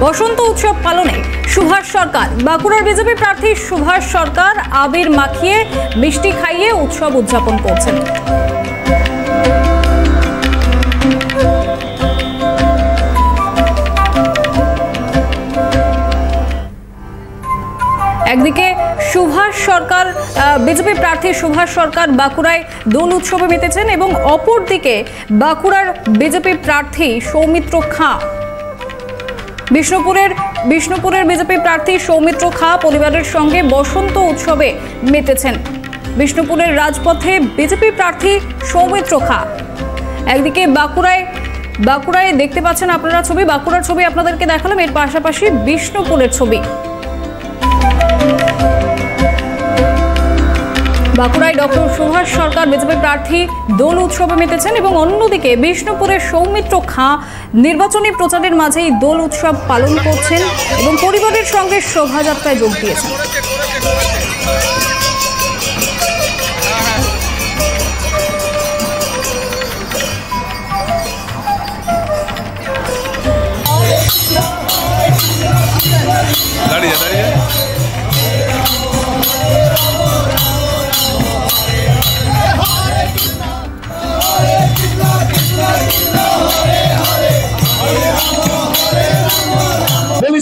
বসন্ত উৎসব পালনে সুভাষ সরকার। বাঁকুড়ার বিজেপি প্রার্থী সুভাষ সরকার আবির মাখিয়ে মিষ্টি খাইয়ে উৎসব উদযাপন করছেন। একদিকে সুভাষ সরকার, বিজেপি প্রার্থী সুভাষ সরকার বাঁকুড়ায় দোল উৎসবে মেতেছেন এবং অপরদিকে বাঁকুড়ার বিজেপি প্রার্থী সৌমিত্র খাঁ, বিষ্ণুপুরের বিজেপি প্রার্থী সৌমিত্র খাঁ পরিবারের সঙ্গে বসন্ত উৎসবে মেতেছেন। বিষ্ণুপুরের রাজপথে বিজেপি প্রার্থী সৌমিত্র খাঁ। একদিকে বাঁকুড়ায় দেখতে পাচ্ছেন আপনারা ছবি, বাঁকুড়ার ছবি আপনাদেরকে দেখালাম, এর পাশাপাশি বিষ্ণুপুরের ছবি। বাঁকুড়ায় ডক্টর সুভাষ সরকার বিজেপি প্রার্থী দোল উৎসবে মেতেছেন এবং অন্যদিকে বিষ্ণুপুরের সৌমিত্র খাঁ নির্বাচনী প্রচারের মাঝেই দোল উৎসব পালন করছেন এবং পরিবারের সঙ্গে শোভাযাত্রায় যোগ দিয়েছেন।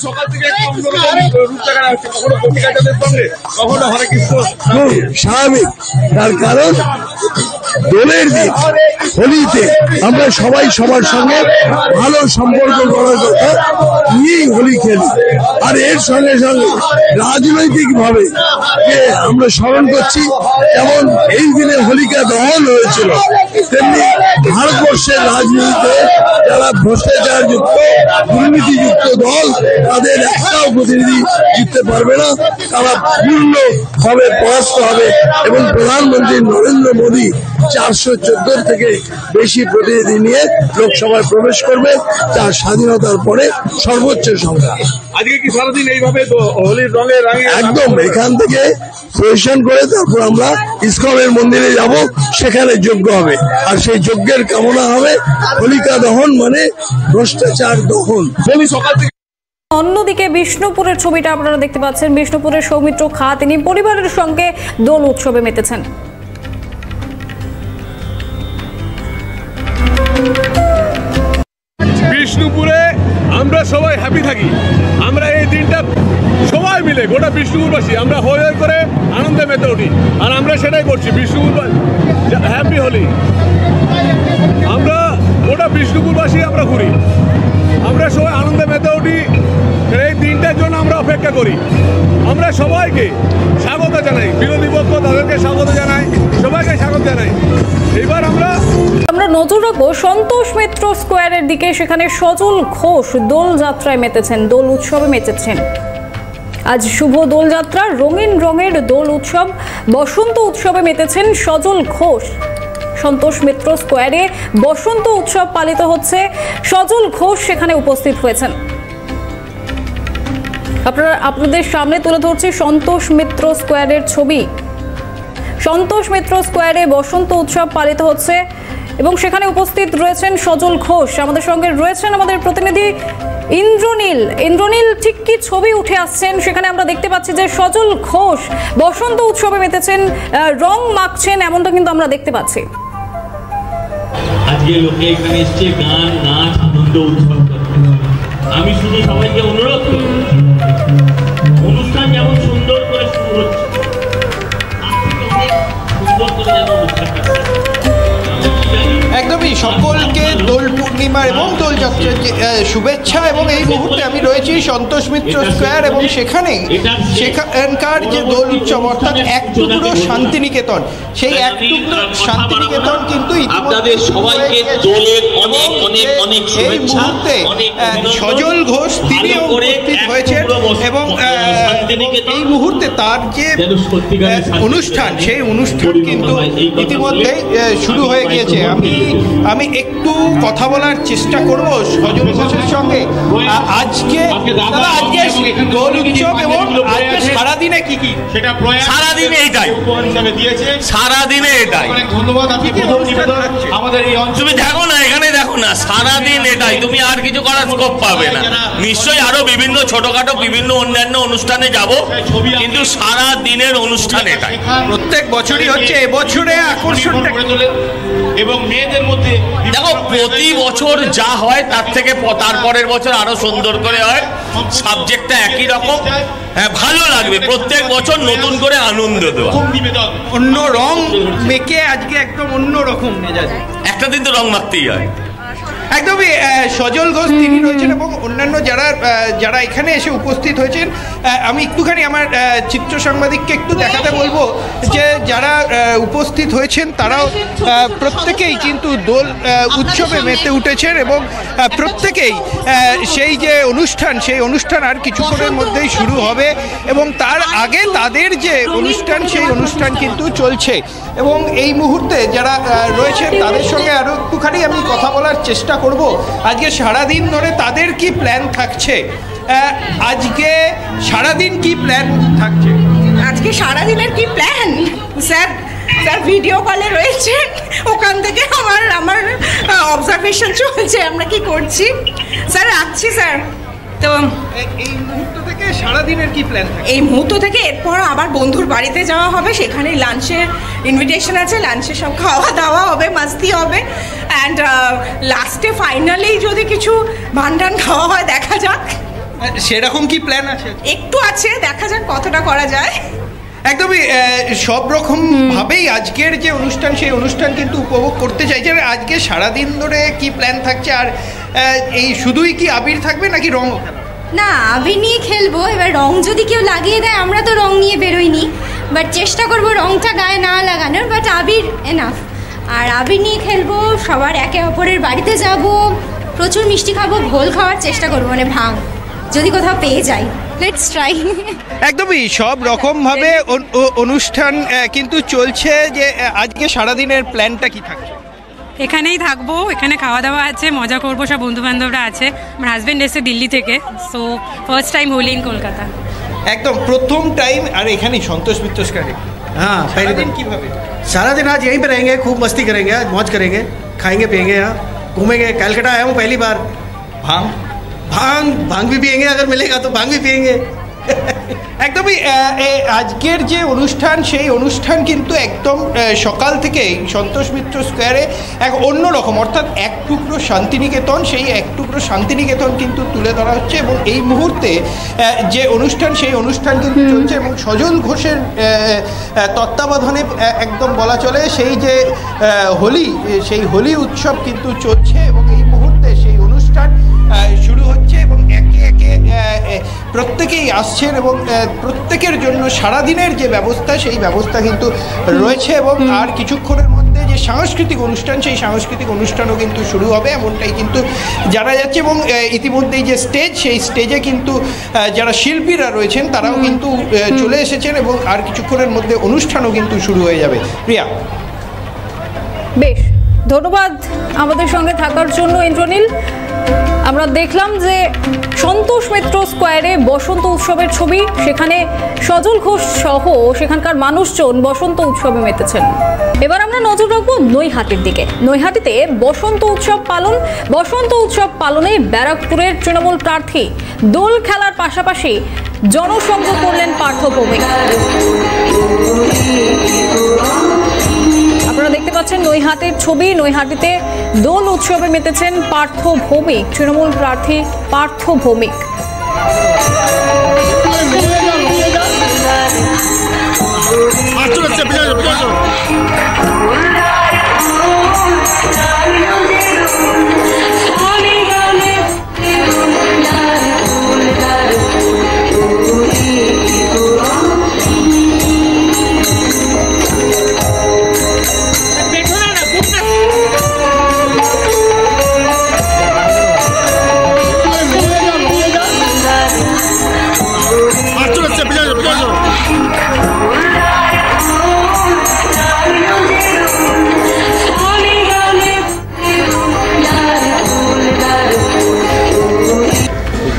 সকাল থেকে স্বাভাবিক, তার কারণ দোলের দিন হোলিতে আমরা সবাই সবার সঙ্গে ভালো সম্পর্ক গড়ার কথা নিয়েই হোলি খেলি। আর এর সঙ্গে সঙ্গে রাজনৈতিক ভাবে আমরা স্মরণ করছি, যেমন এই দিনে হোলিকা দহন হয়েছিল, তেমনি ভারতবর্ষের রাজনীতিতে যারা ভ্রষ্টাচার যুক্ত দুর্নীতিযুক্ত দল, তাদের একটাও প্রতিনিধি জিততে পারবে না, তারা পূর্ণভাবে পরাস্ত হবে এবং প্রধানমন্ত্রী নরেন্দ্র মোদী 414 থেকে বেশি প্রতিনিধি নিয়ে লোকসভায় প্রবেশ করবে, তার স্বাধীনতার পরে সর্বোচ্চ সংখ্যা। আজকে কি সারাদিন এইভাবে হোলির রঙে রাঙে একদম এখান থেকে প্রদর্শন করে তারপর আমরা ইসকনের মন্দিরে যাব, সেখানে যজ্ঞ হবে, আর সেই যজ্ঞের কামনা হবে হোলিকা দহন মানে ভ্রষ্টাচার দহন। সকাল থেকে অন্যদিকে বিষ্ণুপুরের ছবিটা আপনারা দেখতে পাচ্ছেন, বিষ্ণুপুরের সৌমিত্র খাঁ তিনি পরিবারের সঙ্গে দোল উৎসবে মেতেছেন। বিষ্ণুপুরে আমরা সবাই হ্যাপি থাকি, আমরা এই দিনটা সবাই মিলে গোটা বিষ্ণুপুরবাসী আমরা হই হই করে আনন্দে মেতে উঠি, আর আমরা সেটাই করছি। বিষ্ণুপুর হ্যাপি হোলি, আমরা গোটা বিষ্ণুপুরবাসী আমরা ঘুরি, আমরা সবাই আনন্দে মেতে উঠি। এই দিনটার জন্য আমরা অপেক্ষা করি। আমরা সবাইকে স্বাগত জানাই, বিরোধী পক্ষ তাদেরকে স্বাগত জানাই, সবাইকে স্বাগত জানাই। এবার আমরা নজর রাখবো সন্তোষ মিত্র স্কোয়ারের দিকে, সেখানে সজল ঘোষ দোল যাত্রায় মেতেছেন, দোল উৎসবে মেতেছেন। আজ শুভ দোলযাত্রা, রঙিন রঙের দোল উৎসব, বসন্ত উৎসবে মেতেছেন সজল ঘোষ। সন্তোষ মিত্র স্কোয়ারে বসন্ত উৎসব পালিত হচ্ছে, সজল ঘোষ সেখানে উপস্থিত হয়েছেন। আপনাদের সামনে তুলে ধরছি সন্তোষ মিত্র স্কোয়ারের ছবি। সন্তোষ মিত্র স্কোয়ারে বসন্ত উৎসব পালিত হচ্ছে এবং সেখানে উপস্থিত রয়েছেন সজল ঘোষ। আমাদের সঙ্গে রয়েছেন আমাদের প্রতিনিধি ইন্দ্রনীল। ঠিক কি ছবি উঠে আসছেন সেখানে আমরা দেখতে পাচ্ছি যে সজল ঘোষ বসন্ত উৎসবে মেতেছেন, রং মাখছেন, এমনটা কিন্তু আমরা দেখতে পাচ্ছি। আজকে লোকে এখানে এসছে গান নাচ আনন্দ উৎসব করতে। আমি শুধু সবাইকে অনুরোধ করব, অনুষ্ঠান যেমন সুন্দর করে শুরু হচ্ছে, সুন্দর করে যেন অনুষ্ঠানটা একদমই সকলকে দোল পূর্ণিমা এবং দোলযাত্রার শুভেচ্ছা। এবং এই মুহূর্তে আমি রয়েছি সন্তোষ মিত্র স্কোয়ার এবং সেখানকার যে দোল উৎসব অর্থাৎ এক টুকরো শান্তিনিকেতন, সেই এক টুকরো শান্তিনিকেতন কিন্তু আপনাদের সবাইকে দোলের অনেক অনেক অনেক এই মুহূর্তে সজল ঘোষ তিনিও উপস্থিত হয়েছেন এবং এই মুহূর্তে তার যে অনুষ্ঠান, সেই অনুষ্ঠান কিন্তু ইতিমধ্যে শুরু হয়ে গিয়েছে। আমি একটু কথা বলার চেষ্টা করব সজল ঘোষের সঙ্গে। আজকে দোল উৎসব এবং আজকে সারাদিনে কি কি, সেটা সারাদিনে এটাই সারাদিনে এটাই। ধন্যবাদ আমাদের এই অঞ্চলে। দেখো না, এখানে দেখো না, সারাদিন এটাই, তুমি আর কিছু করার স্কোপ পাবে না। নিশ্চয়ই আরো বিভিন্ন ছোটখাটো বিভিন্ন অন্যান্য অনুষ্ঠানে যাব, কিন্তু সারা দিনের অনুষ্ঠান এটাই। প্রত্যেক বছরই হচ্ছে, এবছরে আকর্ষণটা এবং মেয়েদের মধ্যে দেখো প্রতি বছর যা হয় তার থেকে তারপরের বছর আরো সুন্দর করে হয়, সাবজেক্টটা একই রকম। হ্যাঁ, ভালো লাগবে প্রত্যেক বছর নতুন করে আনন্দ দেওয়া, অন্য রং মেখে আজকে একদম অন্য রকম মেজাজ। একটা দিন তো রং মাখতেই হয়। একদমই। সজল ঘোষ তিনি রয়েছেন এবং অন্যান্য যারা এখানে এসে উপস্থিত হয়েছেন। আমি একটুখানি আমার চিত্র সাংবাদিককে একটু দেখাতে বলবো যে যারা উপস্থিত হয়েছেন তারাও প্রত্যেকেই কিন্তু দোল উৎসবে মেতে উঠেছেন এবং প্রত্যেকেই সেই যে অনুষ্ঠান, সেই অনুষ্ঠান আর কিছুক্ষণের মধ্যেই শুরু হবে এবং তার আগে তাদের যে অনুষ্ঠান, সেই অনুষ্ঠান কিন্তু চলছে। এবং এই মুহূর্তে যারা রয়েছেন তাদের সঙ্গে আরও একটুখানি আমি কথা বলার চেষ্টা করব। আজকে সারাদিন ধরে তাদের কি প্ল্যান থাকছে, আজকে সারাদিন কি প্ল্যান থাকছে? আজকে সারাদিনের কি প্ল্যান স্যার? স্যার ভিডিও কলে রয়েছে, ওখান থেকে আমার অবজারভেশন চলছে আমরা কি করছি। স্যার রাখছি স্যার। তো এই মুহূর্ত থেকে সারাদিনের কি প্ল্যান? এই মুহূর্ত থেকে এরপর আবার বন্ধুর বাড়িতে যাওয়া হবে, সেখানে লাঞ্চের ইনভিটেশন আছে, লাঞ্চে সব খাওয়া দাওয়া হবে, মাস্তি হবে, অ্যান্ড লাস্টে ফাইনালি যদি কিছু ভান্ডান খাওয়া হয় দেখা যাক। সেরকম কি প্ল্যান আছে? একটু আছে, দেখা যাক কতটা করা যায়। একদমই সব রকম ভাবেই আজকের যে অনুষ্ঠান, সেই অনুষ্ঠান কিন্তু উপভোগ করতে চাইছে। আজকে সারাদিন ধরে কি প্ল্যান থাকছে? আর এই শুধুই কি আবির থাকবে নাকি রং? না, আবির নিয়ে খেলবো। এবার রং যদি কেউ লাগিয়ে দেয়, আমরা তো রং নিয়ে বেরোইনি, বাট চেষ্টা করবো রংটা গায়ে না লাগানোর, বাট আবির এনাফ। আর আবির নিয়ে খেলবো, সবার একে অপরের বাড়িতে যাব, প্রচুর মিষ্টি খাবো, ঘোল খাওয়ার চেষ্টা করবো, মানে ভাঙ যদি কোথাও পেয়ে যাই। Let's try. একদমই সব রকমভাবে অনুষ্ঠান কিন্তু চলছে। যে আজকে সারাদিনের প্ল্যানটা কি থাকছে? এখানেই থাকবো, এখানে খাওয়া দাওয়া আছে, মজা করবো, সব বন্ধুবান্ধবরা আছে। আমার হাজব্যান্ড এসে দিল্লি থেকে, so first time Holi in Kolkata. একদম প্রথম টাইম। আর এখানেই সন্তোষ মিত্র স্কয়ারে। हाँ, पहले दिन কিভাবে? सारा दिन आज यहीं पे रहेंगे, खूब मस्ती करेंगे, आज मौज करेंगे, खाएंगे पिएंगे, यहाँ घूमेंगे। कलकत्ता आया हूँ पहली बार। भांग भी पिएंगे, अगर मिलेगा तो भांग भी पिएंगे। একদমই আজকের যে অনুষ্ঠান, সেই অনুষ্ঠান কিন্তু একদম সকাল থেকেই সন্তোষ মিত্র স্কোয়ারে এক অন্যরকম, অর্থাৎ এক টুকরো শান্তিনিকেতন, সেই এক টুকরো শান্তিনিকেতন কিন্তু তুলে ধরা হচ্ছে। এবং এই মুহূর্তে যে অনুষ্ঠান, সেই অনুষ্ঠান কিন্তু চলছে এবং সজল ঘোষের তত্ত্বাবধানে একদম বলা চলে সেই যে হোলি, সেই হোলি উৎসব কিন্তু চলছে এবং এই মুহূর্তে সেই অনুষ্ঠান শুরু হচ্ছে এবং একে একে প্রত্যেকেই আসছেন এবং প্রত্যেকের জন্য সারাদিনের যে ব্যবস্থা, সেই ব্যবস্থা কিন্তু রয়েছে। এবং আর কিছুক্ষণের মধ্যে যে সাংস্কৃতিক অনুষ্ঠান, সেই সাংস্কৃতিক অনুষ্ঠানও কিন্তু শুরু হবে, এমনটাই কিন্তু জানা যাচ্ছে। এবং ইতিমধ্যেই যে স্টেজ, সেই স্টেজে কিন্তু যারা শিল্পীরা রয়েছেন তারাও কিন্তু চলে এসেছেন এবং আর কিছুক্ষণের মধ্যে অনুষ্ঠানও কিন্তু শুরু হয়ে যাবে। প্রিয়া, বেশ ধন্যবাদ আমাদের সঙ্গে থাকার জন্য ইন্দ্রনীল। আমরা দেখলাম যে সন্তোষ মিত্র স্কোয়ারে বসন্ত উৎসবের ছবি, সেখানে সজল ঘোষ সহ সেখানকার মানুষজন বসন্ত উৎসবে মেতেছেন। এবার আমরা নজর রাখবো নৈহাটির দিকে। নৈহাটিতে বসন্ত উৎসব পালনে ব্যারাকপুরের তৃণমূল প্রার্থী দোল খেলার পাশাপাশি জনসংযোগ করলেন পার্থ ভৌমিক। আপনারা দেখতে পাচ্ছেন নৈহাটির ছবি। নৈহাটিতে দোল উৎসবে মেতেছেন পার্থ ভৌমিক, তৃণমূল প্রার্থী পার্থ ভৌমিক।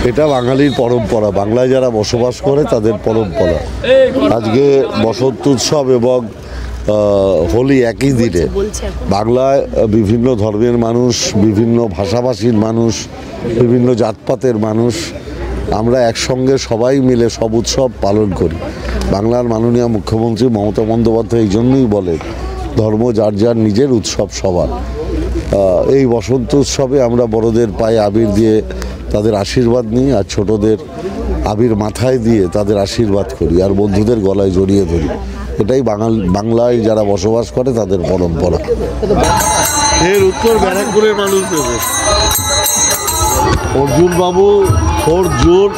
এটা বাঙালির পরম্পরা, বাংলায় যারা বসবাস করে তাদের পরম্পরা। আজকে বসন্ত উৎসব এবং হোলি একই দিনে। বাংলায় বিভিন্ন ধর্মের মানুষ, বিভিন্ন ভাষাভাষীর মানুষ, বিভিন্ন জাতপাতের মানুষ, আমরা একসঙ্গে সবাই মিলে সব উৎসব পালন করি। বাংলার মাননীয় মুখ্যমন্ত্রী মমতা বন্দ্যোপাধ্যায় এই জন্যই বলেন ধর্ম যার যার নিজের উৎসব সবার। এই বসন্ত উৎসবে আমরা বড়দের পায়ে আবির দিয়ে তাদের আশীর্বাদ নিই, আর ছোটদের আবির মাথায় দিয়ে তাদের আশীর্বাদ করি, আর বন্ধুদের গলায় জড়িয়ে ধরি। এটাই বাংলায় যারা বসবাস করে তাদের পরম্পরা। এর উত্তর ব্যারাকপুরের মানুষ দেবে। অর্জুন বাবু 4 জুন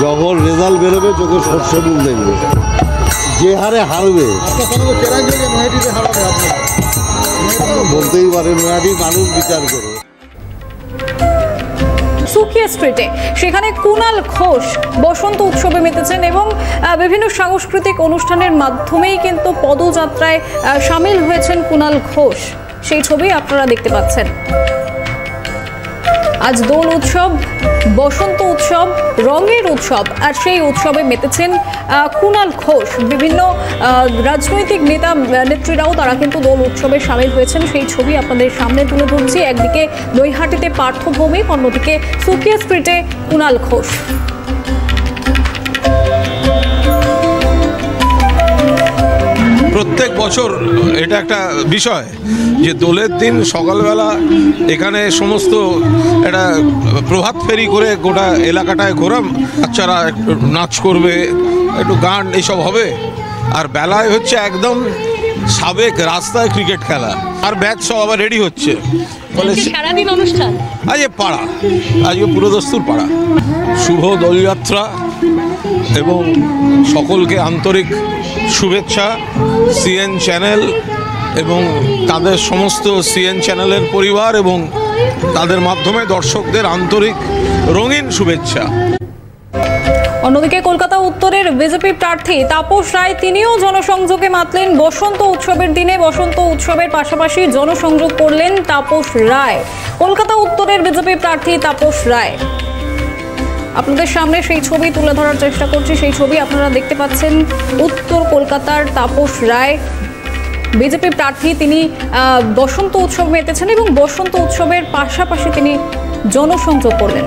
যখন রেজাল্ট বেরোবে চোখে সর্ষে ফুল দেখবে, যে হারে হারবে বলতেই পারে, নয়াটি মানুষ বিচার করে। সুকিয়া স্ট্রিটে সেখানে কুণাল ঘোষ বসন্ত উৎসবে মেতেছেন এবং বিভিন্ন সাংস্কৃতিক অনুষ্ঠানের মাধ্যমেই কিন্তু পদযাত্রায় সামিল হয়েছেন কুণাল ঘোষ। সেই ছবি আপনারা দেখতে পাচ্ছেন। আজ দোল উৎসব, বসন্ত উৎসব, রঙের উৎসব, আর সেই উৎসবে মেতেছেন কুণাল ঘোষ। বিভিন্ন রাজনৈতিক নেত্রীরাও তারা কিন্তু দোল উৎসবে সামিল হয়েছেন। সেই ছবি আপনাদের সামনে তুলে ধরছি। একদিকে নৈহাটিতে পার্থভৌমিক, অন্যদিকে সুকিয়া স্ট্রিটে কুণাল ঘোষ। প্রত্যেক বছর এটা একটা বিষয় যে দোলের দিন সকালবেলা এখানে সমস্ত একটা প্রভাত ফেরি করে গোটা এলাকাটায় ঘোরা, বাচ্চারা নাচ করবে, একটু গান এইসব হবে, আর বেলায় হচ্ছে একদম সাবেক রাস্তায় ক্রিকেট খেলা, আর ব্যাচ সব আবার রেডি হচ্ছে। সারাদিন অনুষ্ঠান আজকে পাড়া, আজকে পুরোদস্তুর পাড়া। শুভ দোলযাত্রা এবং সকলকে আন্তরিক শুভেচ্ছা। সিএন চ্যানেল এবং তাদের সমস্ত সিএন চ্যানেলের পরিবার এবং তাদের মাধ্যমে দর্শকদের আন্তরিক রঙিন শুভেচ্ছা। অন্যদিকে কলকাতা উত্তরের বিজেপি প্রার্থী তাপস রায় তিনিও জনসংযোগে মাতলেন। বসন্ত উৎসবের দিনে বসন্ত উৎসবের পাশাপাশি জনসংযোগ করলেন তাপস রায়। কলকাতা উত্তরের বিজেপি প্রার্থী তাপস রায়, আপনাদের সামনে সেই ছবি তুলে ধরার চেষ্টা করছি। সেই ছবি আপনারা দেখতে পাচ্ছেন। উত্তর কলকাতার তাপস রায় বিজেপি প্রার্থী, তিনি বসন্ত উৎসব মেতেছেন এবং বসন্ত উৎসবের পাশাপাশি তিনি জনসংযোগ করলেন।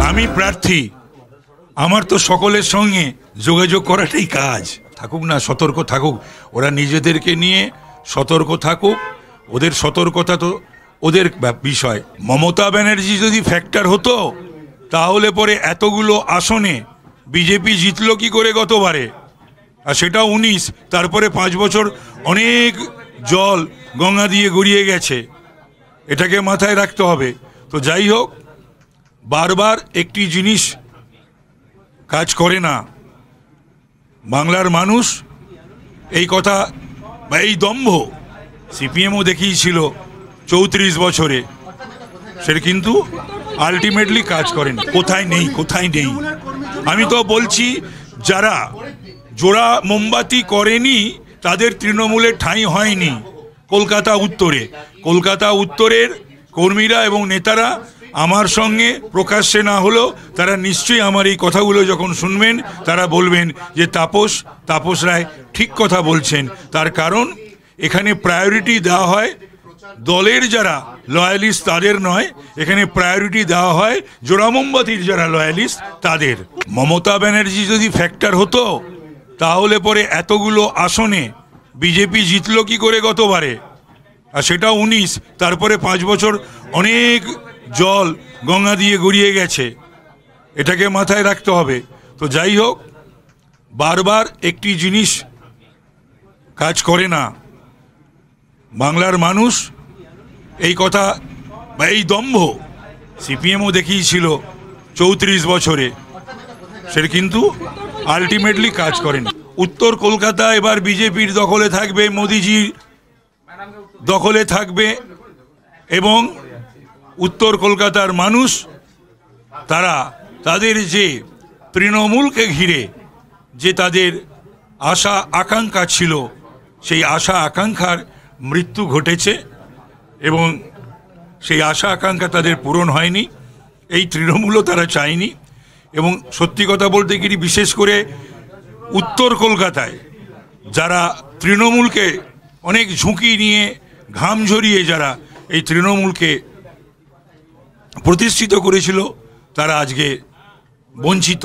আমি প্রার্থী, আমার তো সকলের সঙ্গে যোগাযোগ করাটাই কাজ। থাকুক না, সতর্ক থাকুক, ওরা নিজেদেরকে নিয়ে সতর্ক থাকুক, ওদের সতর্কতা তো ওদের বিষয়। মমতা ব্যানার্জি যদি ফ্যাক্টর হতো তাহলে পরে এতগুলো আসনে বিজেপি জিতলো কি করে গতবারে, আর সেটা 19, তারপরে 5 বছর অনেক জল গঙ্গা দিয়ে গড়িয়ে গেছে, এটাকে মাথায় রাখতে হবে। তো যাই হোক, বারবার একটি জিনিস কাজ করে না, বাংলার মানুষ এই কথা বা এই দম্ভ সিপিএমও দেখিয়েছিল 34 বছরে, সেটা কিন্তু আলটিমেটলি কাজ করেন। কোথায় নেই, কোথায় নেই। আমি তো বলছি যারা জোড়া মোমবাতি করেনি তাদের তৃণমূলের ঠাঁই হয়নি কলকাতা উত্তরে। কলকাতা উত্তরের কর্মীরা এবং নেতারা আমার সঙ্গে প্রকাশ্যে না হলেও তারা নিশ্চয়ই আমার এই কথাগুলো যখন শুনবেন তারা বলবেন যে তাপস রায় ঠিক কথা বলছেন। তার কারণ এখানে প্রায়োরিটি দেওয়া হয় দলের যারা লয়ালিস্ট তাদের নয়, এখানে প্রায়োরিটি দেওয়া হয় জোড়া মোমবাতির যারা লয়ালিস্ট তাদের। মমতা ব্যানার্জি যদি ফ্যাক্টর হতো তাহলে পরে এতগুলো আসনে বিজেপি জিতলো কি করে গতবারে, আর সেটা 19, তারপরে 5 বছর অনেক জল গঙ্গা দিয়ে গড়িয়ে গেছে, এটাকে মাথায় রাখতে হবে। তো যাই হোক, বারবার একটি জিনিস কাজ করে না, বাংলার মানুষ এই কথা বা এই দম্ভ সিপিএমও দেখিয়েছিল 34 বছরে, সেটা কিন্তু আলটিমেটলি কাজ করেন। উত্তর কলকাতা এবার বিজেপির দখলে থাকবে, মোদিজির দখলে থাকবে, এবং উত্তর কলকাতার মানুষ তারা তাদের যে তৃণমূলকে ঘিরে যে তাদের আশা আকাঙ্ক্ষা ছিল, সেই আশা আকাঙ্ক্ষার মৃত্যু ঘটেছে এবং সেই আশা আকাঙ্ক্ষা তাদের পূরণ হয়নি। এই তৃণমূলও তারা চায়নি। এবং সত্যি কথা বলতে গিয়ে বিশেষ করে উত্তর কলকাতায় যারা তৃণমূলকে অনেক ঝুঁকি নিয়ে ঘাম ঝরিয়ে যারা এই তৃণমূলকে প্রতিষ্ঠিত করেছিল তারা আজকে বঞ্চিত।